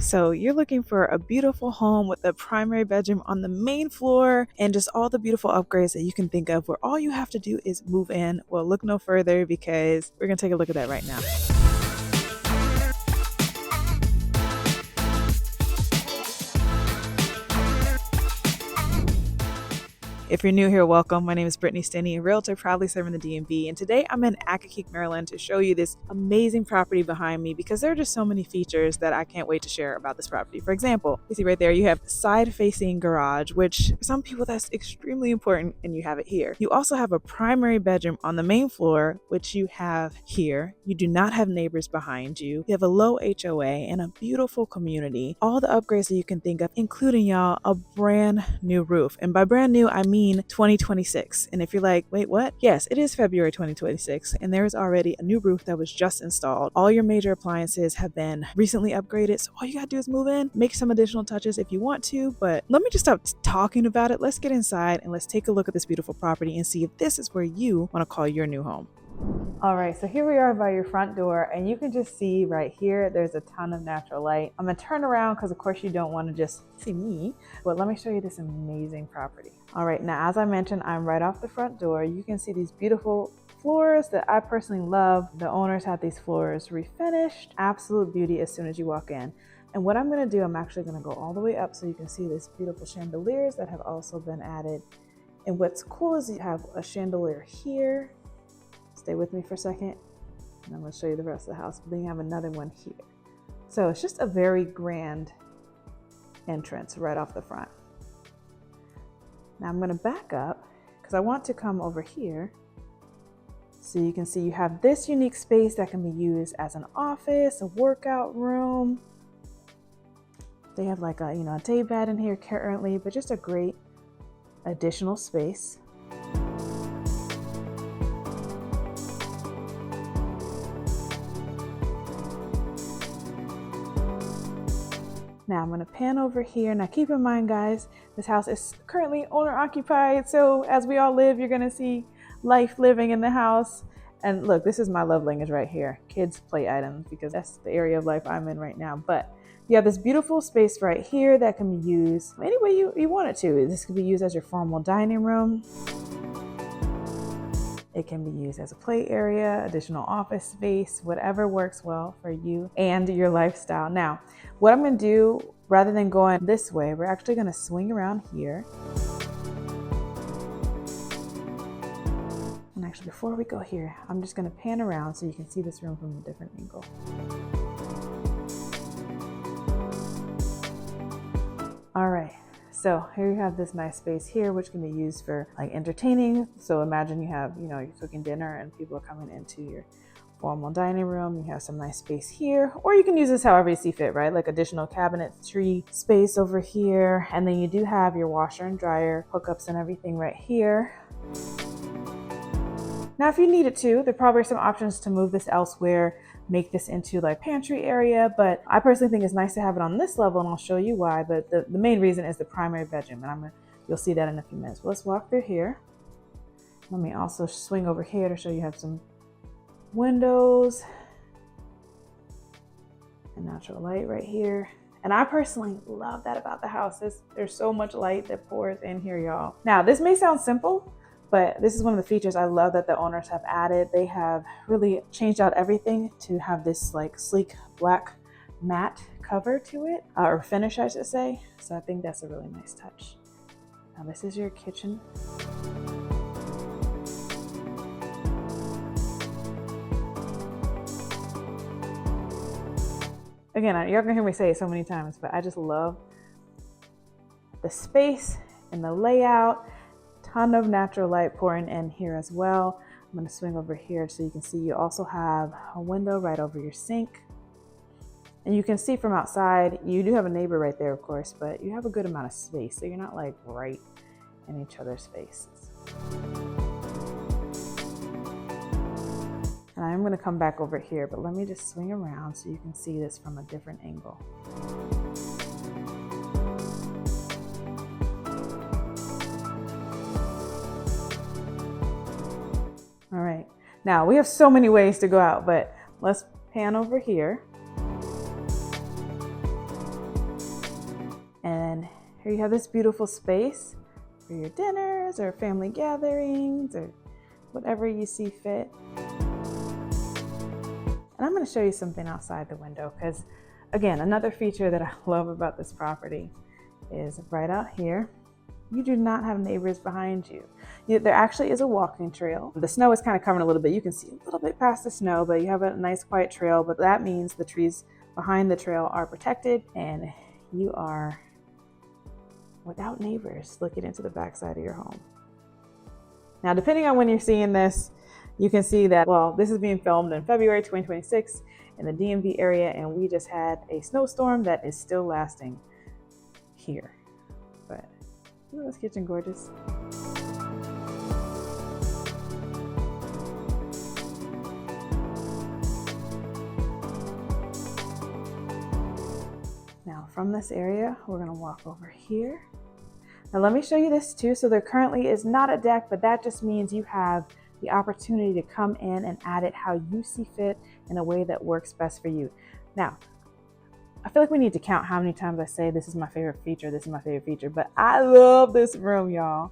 So you're looking for a beautiful home with a primary bedroom on the main floor and just all the beautiful upgrades that you can think of, where all you have to do is move in. Well, look no further, because we're going to take a look at that right now. If you're new here, welcome. My name is Brittany Stinney, a realtor proudly serving the DMV, and today I'm in Accokeek, Maryland to show you this amazing property behind me, because there are just so many features that I can't wait to share about this property. For example, you see right there, you have side-facing garage, which for some people that's extremely important, and you have it here. You also have a primary bedroom on the main floor, which you have here. You do not have neighbors behind you. You have a low HOA and a beautiful community. All the upgrades that you can think of, including, y'all, a brand new roof. And by brand new, I mean 2026. And if you're like, wait, what? Yes, it is February 2026, and there is already a new roof that was just installed. All your major appliances have been recently upgraded, so all you gotta do is move in, make some additional touches if you want to. But let me just stop talking about it. Let's get inside and let's take a look at this beautiful property and see if this is where you want to call your new home. All right, so here we are by your front door, and you can just see right here, there's a ton of natural light. I'm gonna turn around because of course you don't want to just see me, but let me show you this amazing property. All right, now as I mentioned, I'm right off the front door. You can see these beautiful floors that I personally love. The owners have these floors refinished, absolute beauty as soon as you walk in. And what I'm gonna do, I'm actually gonna go all the way up so you can see these beautiful chandeliers that have also been added. And what's cool is you have a chandelier here. Stay with me for a second, and I'm going to show you the rest of the house. But then you have another one here. So it's just a very grand entrance right off the front. Now I'm going to back up because I want to come over here so you can see you have this unique space that can be used as an office, a workout room. They have like a day bed in here currently, but just a great additional space. Now I'm going to pan over here. Now keep in mind, guys, this house is currently owner occupied. So as we all live, you're going to see life living in the house. And look, this is my love language right here. Kids play items, because that's the area of life I'm in right now. But you have this beautiful space right here that can be used any way you want it to. This could be used as your formal dining room. It can be used as a play area, additional office space, whatever works well for you and your lifestyle. Now, what I'm going to do, rather than going this way, we're actually going to swing around here. And actually, before we go here, I'm just going to pan around so you can see this room from a different angle. All right. So here you have this nice space here, which can be used for like entertaining. So imagine you have, you're cooking dinner and people are coming into your formal dining room. You have some nice space here, or you can use this however you see fit, right? Like additional cabinetry space over here. And then you do have your washer and dryer hookups and everything right here. Now, if you needed to, there probably are some options to move this elsewhere, make this into like pantry area, but I personally think it's nice to have it on this level, and I'll show you why. But the main reason is the primary bedroom, and you'll see that in a few minutes. But let's walk through here. Let me also swing over here to show you have some windows and natural light right here. And I personally love that about the house. There's so much light that pours in here, y'all. Now, this may sound simple, but this is one of the features I love that the owners have added. They have really changed out everything to have this like sleek black matte cover to it, or finish, I should say. So I think that's a really nice touch. Now this is your kitchen. Again, you're gonna hear me say it so many times, but I just love the space and the layout. Ton of natural light pouring in here as well. I'm going to swing over here so you can see you also have a window right over your sink. And you can see from outside, you do have a neighbor right there, of course, but you have a good amount of space. So you're not like right in each other's faces. And I'm going to come back over here, but let me just swing around so you can see this from a different angle. All right, now we have so many ways to go out, but let's pan over here. And here you have this beautiful space for your dinners or family gatherings or whatever you see fit. And I'm going to show you something outside the window because, again, another feature that I love about this property is right out here, you do not have neighbors behind you. There actually is a walking trail. The snow is kind of covering a little bit. You can see a little bit past the snow, but you have a nice quiet trail. But that means the trees behind the trail are protected and you are without neighbors looking into the backside of your home. Now, depending on when you're seeing this, you can see that, well, this is being filmed in February 2026 in the DMV area, and we just had a snowstorm that is still lasting here. But isn't this kitchen gorgeous? Now, from this area, we're gonna walk over here. Now, let me show you this too. So there currently is not a deck, but that just means you have the opportunity to come in and add it how you see fit in a way that works best for you. Now, I feel like we need to count how many times I say this is my favorite feature, this is my favorite feature, but I love this room, y'all.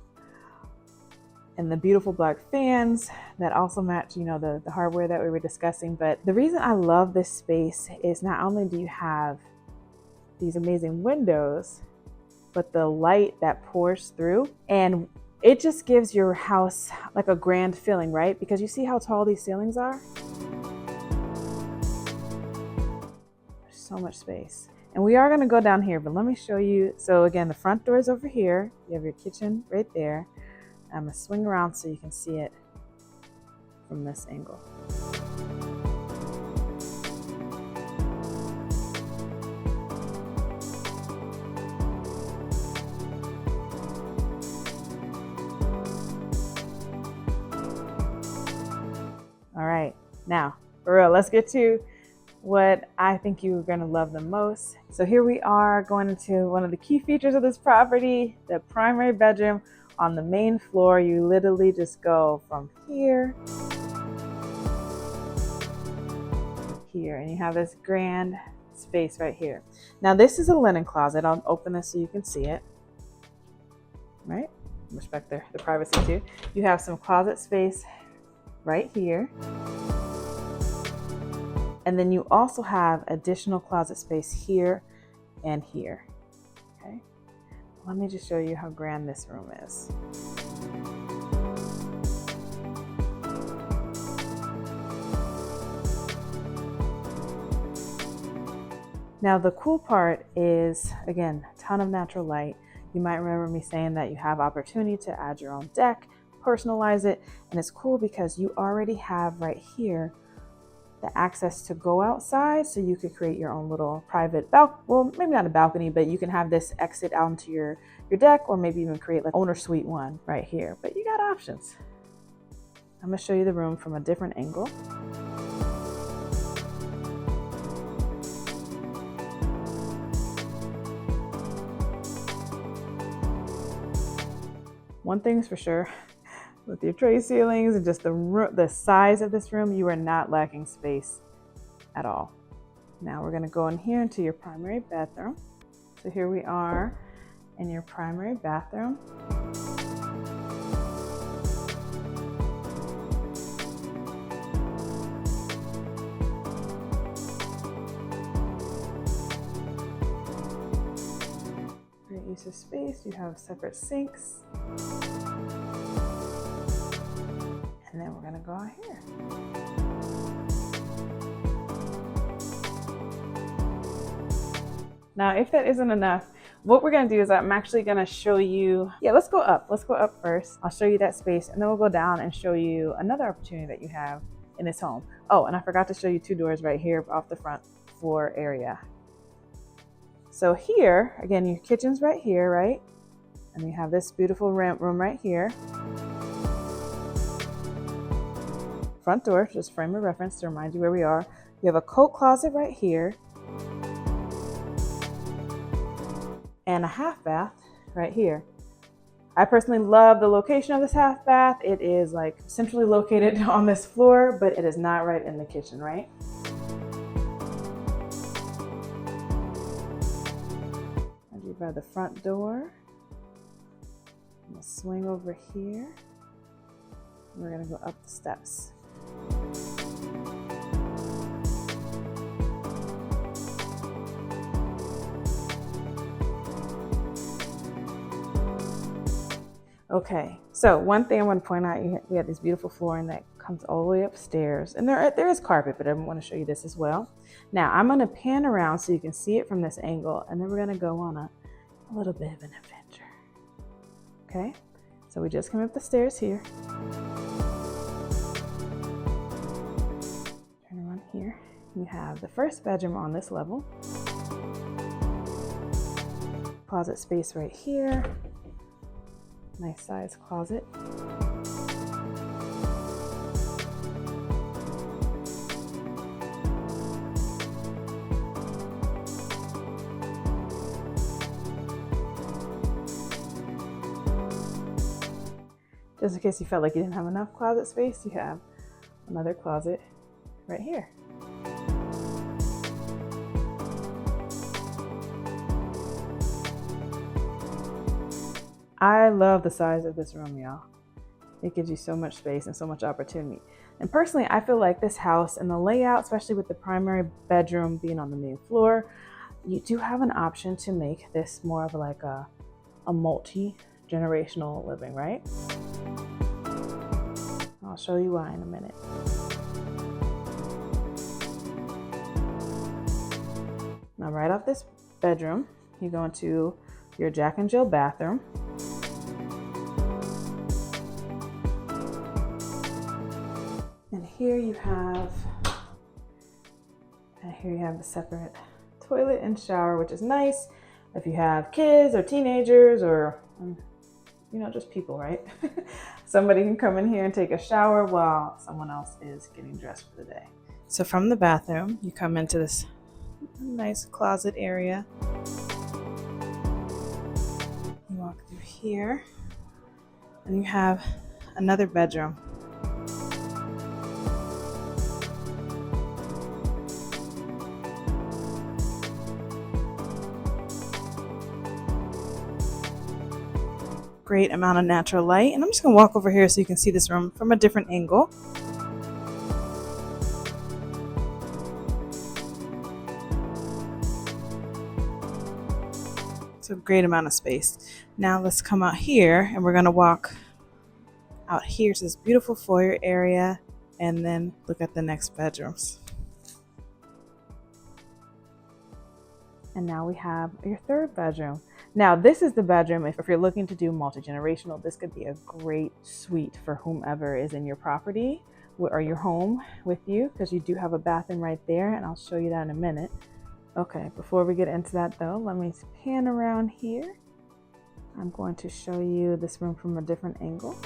And the beautiful black fans that also match, you know, the hardware that we were discussing. But the reason I love this space is not only do you have these amazing windows, but the light that pours through, and it just gives your house like a grand feeling, right? Because you see how tall these ceilings are? There's so much space. And we are gonna go down here, but let me show you. So again, the front door is over here. You have your kitchen right there. I'm gonna swing around so you can see it from this angle. All right, now for real, let's get to what I think you're gonna love the most. So here we are going into one of the key features of this property, the primary bedroom on the main floor. You literally just go from here, here, and you have this grand space right here. Now this is a linen closet. I'll open this so you can see it, right? Respect the privacy too. You have some closet space right here. And then you also have additional closet space here and here, okay? Let me just show you how grand this room is. Now the cool part is, again, a ton of natural light. You might remember me saying that you have opportunity to add your own deck, personalize it, and it's cool because you already have right here the access to go outside, so you could create your own little private well, maybe not a balcony, but you can have this exit out into your deck, or maybe even create like owner suite one right here. But you got options. I'm gonna show you the room from a different angle. One thing's for sure, with your tray ceilings and just the size of this room, you are not lacking space at all. Now we're gonna go in here into your primary bathroom. So here we are in your primary bathroom. Great use of space. You have separate sinks. And then we're gonna go out here. Now, if that isn't enough, what we're gonna do is I'm actually gonna show you, let's go up first. I'll show you that space, and then we'll go down and show you another opportunity that you have in this home. Oh, and I forgot to show you two doors right here off the front floor area. So here, again, your kitchen's right here, right? And you have this beautiful room right here. Front door, just frame of reference to remind you where we are. You have a coat closet right here. And a half bath right here. I personally love the location of this half bath. It is like centrally located on this floor, but it is not right in the kitchen, right? As you by the front door. I'm gonna swing over here. We're gonna go up the steps. Okay, so one thing I want to point out, we have this beautiful flooring that comes all the way upstairs, and there is carpet, but I want to show you this as well. Now I'm going to pan around so you can see it from this angle, and then we're going to go on a little bit of an adventure. Okay, so we just came up the stairs here. Turn around here. You have the first bedroom on this level. Closet space right here. Nice size closet. Just in case you felt like you didn't have enough closet space, you have another closet right here. I love the size of this room, y'all. It gives you so much space and so much opportunity. And personally, I feel like this house and the layout, especially with the primary bedroom being on the main floor, you do have an option to make this more of like a multi-generational living, right? I'll show you why in a minute. Now, right off this bedroom, you go into your Jack and Jill bathroom. And here you have the separate toilet and shower, which is nice if you have kids or teenagers or, just people, right? Somebody can come in here and take a shower while someone else is getting dressed for the day. So from the bathroom, you come into this nice closet area. You walk through here, and you have another bedroom. Great amount of natural light, and I'm just gonna walk over here so you can see this room from a different angle. So great amount of space. Now let's come out here, and we're gonna walk out here to this beautiful foyer area, and then look at the next bedrooms. And now we have your third bedroom. Now, this is the bedroom, if you're looking to do multi-generational, this could be a great suite for whomever is in your property or your home with you, because you do have a bathroom right there, and I'll show you that in a minute. Okay, before we get into that though, let me pan around here. I'm going to show you this room from a different angle.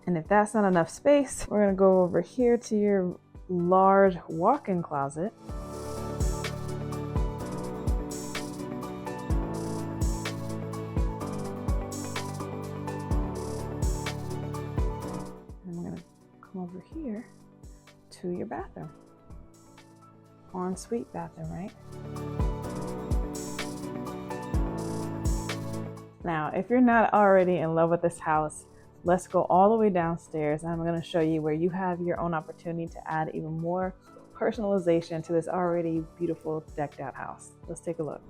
And if that's not enough space, we're gonna go over here to your large walk-in closet. And we're gonna come over here to your bathroom. Ensuite bathroom, right? Now, if you're not already in love with this house, let's go all the way downstairs, and I'm going to show you where you have your own opportunity to add even more personalization to this already beautiful decked out house. Let's take a look.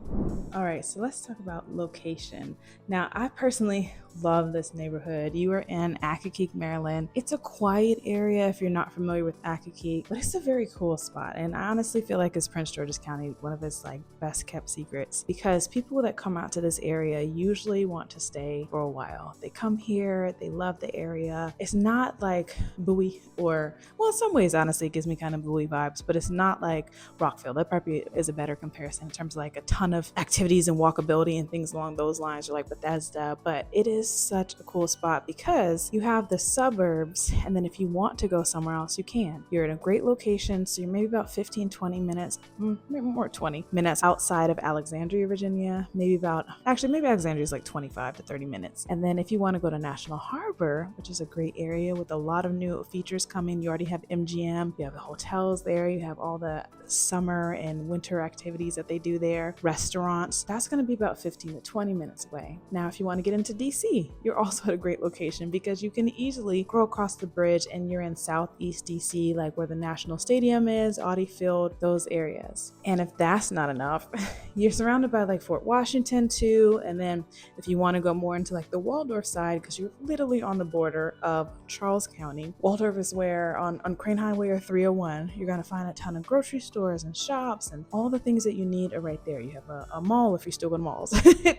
All right, so let's talk about location. Now, I personally love this neighborhood. You are in Accokeek, Maryland. It's a quiet area if you're not familiar with Accokeek, but it's a very cool spot. And I honestly feel like it's Prince George's County, one of its best kept secrets, because people that come out to this area usually want to stay for a while. They come here, they love the area. It's not like Bowie or, well, in some ways, honestly, it gives me kind of Bowie vibes, but it's not like Rockville. That probably is a better comparison in terms of a ton of activities and walkability and things along those lines, or like Bethesda, but it is is such a cool spot because you have the suburbs, and then if you want to go somewhere else, you can. You're in a great location, so you're maybe about 15, 20 minutes, maybe more 20 minutes outside of Alexandria, Virginia. Maybe Alexandria is like 25 to 30 minutes. And then if you want to go to National Harbor, which is a great area with a lot of new features coming, you already have MGM, you have the hotels there, you have all the summer and winter activities that they do there, restaurants. That's going to be about 15 to 20 minutes away. Now, if you want to get into DC, you're also at a great location because you can easily go across the bridge and you're in Southeast DC, like where the National Stadium is, Audi Field, those areas. And if that's not enough, you're surrounded by like Fort Washington too. And then if you want to go more into like the Waldorf side, because you're literally on the border of Charles County, Waldorf is where on Crane Highway or 301, you're going to find a ton of grocery stores and shops, and all the things that you need are right there. You have a mall if you're still in malls.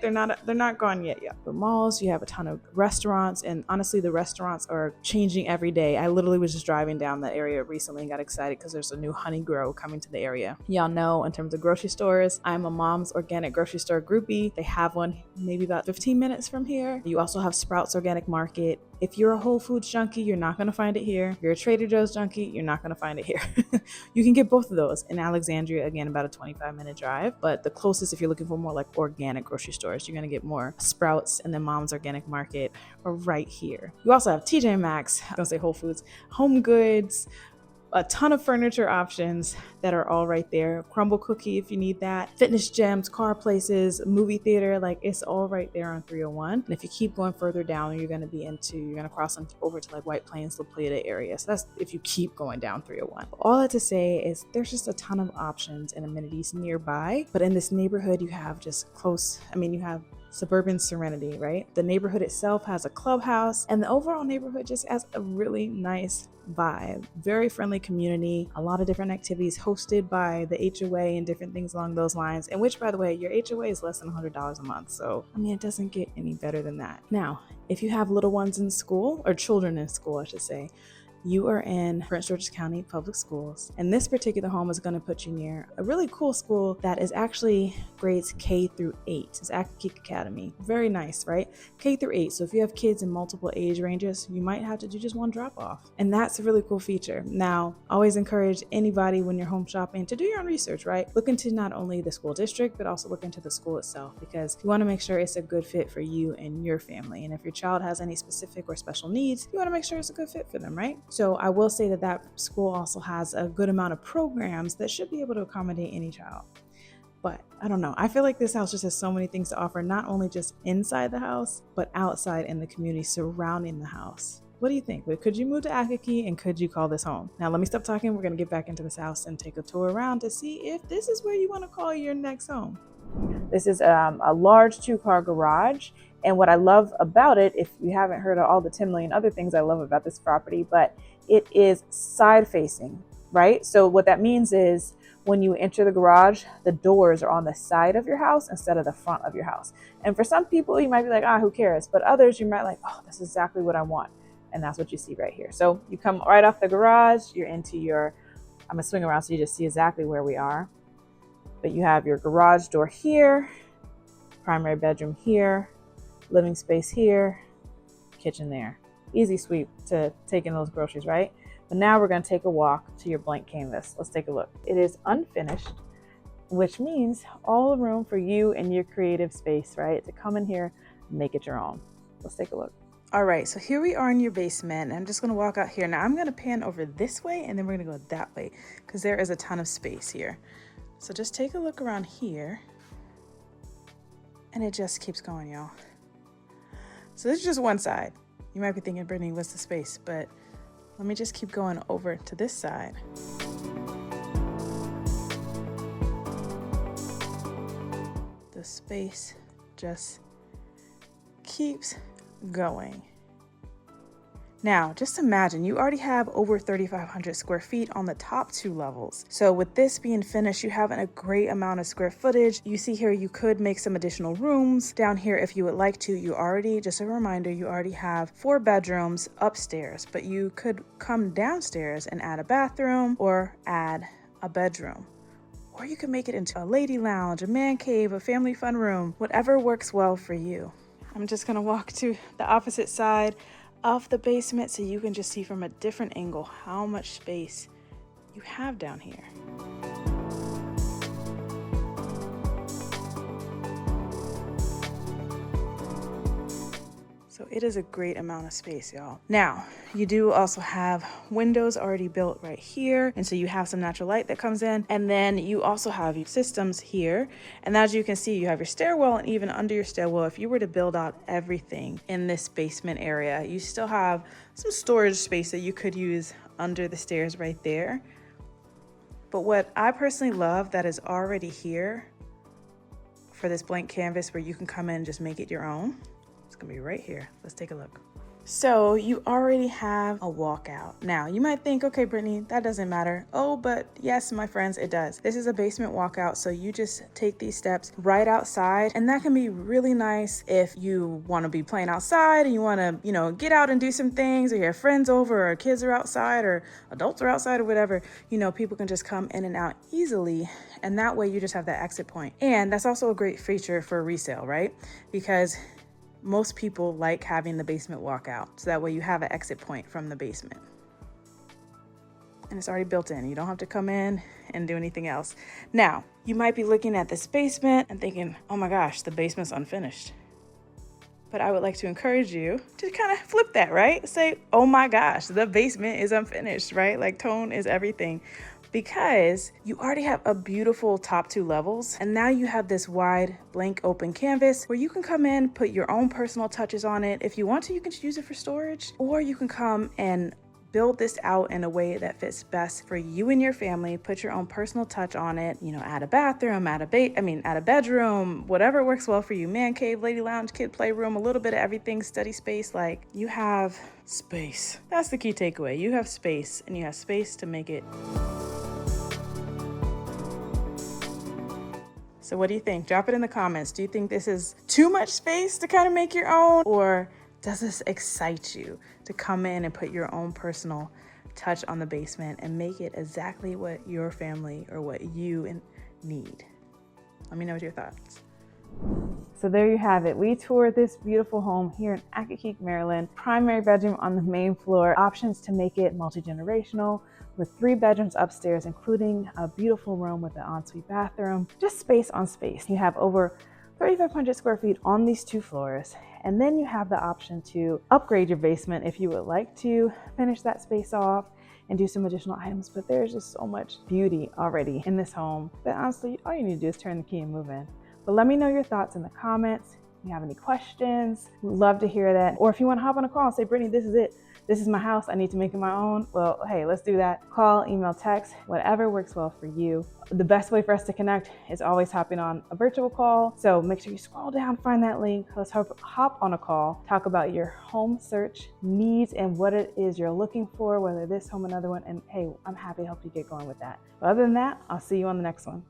They're not gone yet. The malls, you have a ton of restaurants, and honestly, the restaurants are changing every day. I literally was just driving down that area recently and got excited because there's a new Honey Grow coming to the area. Y'all know, in terms of grocery stores, I'm a Mom's Organic grocery store groupie. They have one maybe about 15 minutes from here. You also have Sprouts Organic Market. If you're a Whole Foods junkie, you're not going to find it here. If you're a Trader Joe's junkie, you're not going to find it here. You can get both of those in Alexandria, again, about a 25-minute drive. But the closest, if you're looking for more like organic grocery stores, you're going to get more Sprouts and then Mom's Organic Market are right here. You also have TJ Maxx, I was going to say Whole Foods, Home Goods, a ton of furniture options that are all right there. Crumble Cookie if you need that. Fitness gyms, car places, movie theater, like it's all right there on 301. And if you keep going further down, you're going to cross over to like White Plains, La Plata area. So that's if you keep going down 301. All that to say is there's just a ton of options and amenities nearby. But in this neighborhood, you have you have suburban serenity, right? The neighborhood itself has a clubhouse, and the overall neighborhood just has a really nice vibe. Very friendly community, a lot of different activities hosted by the HOA and different things along those lines, and which, by the way, your HOA is less than $100 a month. So, it doesn't get any better than that. Now, if you have little ones in school, or children in school, I should say, you are in Prince George's County Public Schools, and this particular home is going to put you near a really cool school that is actually grades K through 8. It's Accokeek Academy. Very nice, right? K through 8. So if you have kids in multiple age ranges, you might have to do just one drop off, and that's a really cool feature. Now, always encourage anybody when you're home shopping to do your own research, right? Look into not only the school district, but also look into the school itself, because you want to make sure it's a good fit for you and your family. And if your child has any specific or special needs, you want to make sure it's a good fit for them, right? So I will say that school also has a good amount of programs that should be able to accommodate any child. But I don't know. I feel like this house just has so many things to offer, not only just inside the house, but outside in the community surrounding the house. What do you think? Could you move to Accokeek, and could you call this home? Now, let me stop talking. We're going to get back into this house and take a tour around to see if this is where you want to call your next home. This is a large 2-car garage. And what I love about it, if you haven't heard of all the 10 million other things I love about this property, but it is side facing, right? So what that means is when you enter the garage, the doors are on the side of your house instead of the front of your house. And for some people, you might be like, who cares? But others, you might like, this is exactly what I want. And that's what you see right here. So you come right off the garage, you're into I'm gonna swing around so you just see exactly where we are. But you have your garage door here, primary bedroom here, living space here, kitchen there. Easy sweep to take in those groceries, right? But now we're going to take a walk to your blank canvas. Let's take a look. It is unfinished, which means all the room for you and your creative space, right? To come in here and make it your own. Let's take a look. All right, so here we are in your basement. I'm just going to walk out here. Now I'm going to pan over this way, and then we're going to go that way because there is a ton of space here. So just take a look around here, and it just keeps going, y'all. So this is just one side. You might be thinking, Brittany, what's the space? But let me just keep going over to this side. The space just keeps going. Now, just imagine you already have over 3,500 square feet on the top 2 levels. So with this being finished, you have a great amount of square footage. You see here, you could make some additional rooms down here if you would like to. Just a reminder, you already have 4 bedrooms upstairs, but you could come downstairs and add a bathroom or add a bedroom. Or you could make it into a lady lounge, a man cave, a family fun room, whatever works well for you. I'm just gonna walk to the opposite side of the basement so you can just see from a different angle how much space you have down here. So it is a great amount of space, y'all. Now, you do also have windows already built right here. And so you have some natural light that comes in. And then you also have your systems here. And as you can see, you have your stairwell, and even under your stairwell, if you were to build out everything in this basement area, you still have some storage space that you could use under the stairs right there. But what I personally love that is already here for this blank canvas where you can come in and just make it your own. It's gonna be right here. Let's take a look. So you already have a walkout. Now you might think, okay, Brittany, that doesn't matter. Oh, but yes, my friends, it does. This is a basement walkout. So you just take these steps right outside, and that can be really nice if you want to be playing outside and you want to, get out and do some things, or you have friends over, or kids are outside, or adults are outside, or whatever. People can just come in and out easily. And that way you just have that exit point. And that's also a great feature for resale, right? Because most people like having the basement walkout, so that way you have an exit point from the basement. And it's already built in. You don't have to come in and do anything else. Now, you might be looking at this basement and thinking, oh my gosh, the basement's unfinished. But I would like to encourage you to kind of flip that, right? Say, oh my gosh, the basement is unfinished, right? Like, tone is everything. Because you already have a beautiful top 2 levels, and now you have this wide blank open canvas where you can come in, put your own personal touches on it. If you want to, you can just use it for storage, or you can come and build this out in a way that fits best for you and your family. Put your own personal touch on it. Add a bathroom, add a bedroom, whatever works well for you. Man cave, lady lounge, kid playroom, a little bit of everything, study space. Like, you have space. That's the key takeaway. You have space, and you have space to make it. So what do you think? Drop it in the comments. Do you think this is too much space to kind of make your own? Or does this excite you to come in and put your own personal touch on the basement and make it exactly what your family or what you need? Let me know what your thoughts. So there you have it. We toured this beautiful home here in Accokeek, Maryland. Primary bedroom on the main floor. Options to make it multi-generational, with 3 bedrooms upstairs, including a beautiful room with an ensuite bathroom. Just space on space. You have over 3,500 square feet on these 2 floors. And then you have the option to upgrade your basement if you would like to finish that space off and do some additional items. But there's just so much beauty already in this home that honestly, all you need to do is turn the key and move in. But let me know your thoughts in the comments. If you have any questions, we'd love to hear that. Or if you want to hop on a call and say, Brittany, this is it. This is my house. I need to make it my own. Well, hey, let's do that. Call, email, text, whatever works well for you. The best way for us to connect is always hopping on a virtual call. So make sure you scroll down, find that link. Let's hop on a call, talk about your home search needs and what it is you're looking for, whether this home, another one. And hey, I'm happy to help you get going with that. But other than that, I'll see you on the next one.